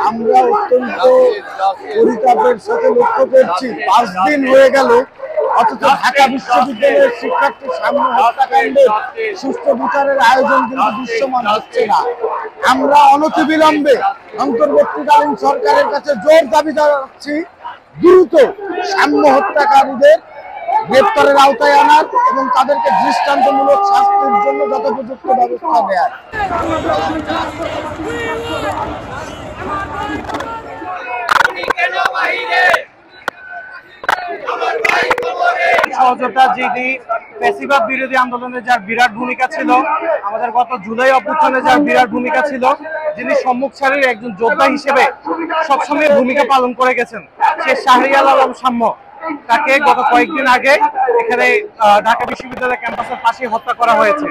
আমরা অত্যন্ত পরিতাপের সাথে লক্ষ্য করছি 5 দিন হয়ে গেল অথচ ঢাকা বিশ্ববিদ্যালয়ের শিক্ষার্থীর সামনে হত্যাকাণ্ডের সুষ্ঠু বিচারের আয়োজন কিন্তু দৃশ্যমান হচ্ছে না। আমরা অনতিবিলম্বে অন্তর্বর্তীকালীন সরকারের কাছে জোর দাবি জানাচ্ছি দ্রুত সাম্য হত্যাকারীদের গ্রেপ্তারের আওতায় আনার এবং তাদেরকে দৃষ্টান্তমূলক শাস্তির জন্য যথোপযুক্ত ব্যবস্থা নেয়ার। সহযোগিতা যিনি ফ্যাসিবাদ বিরোধী আন্দোলনে যার বিরাট ভূমিকা ছিল, আমাদের গত জুলাই অভ্যুত্থানে যার বিরাট ভূমিকা ছিল, যিনি সম্মুখ সারির একজন যোদ্ধা হিসেবে সবসময় ভূমিকা পালন করে গেছেন, সে শাহরিয়ার আলম সাম্য, তাকে গত কয়েকদিন আগে এখানে ঢাকা বিশ্ববিদ্যালয় ক্যাম্পাসের পাশে হত্যা করা হয়েছে।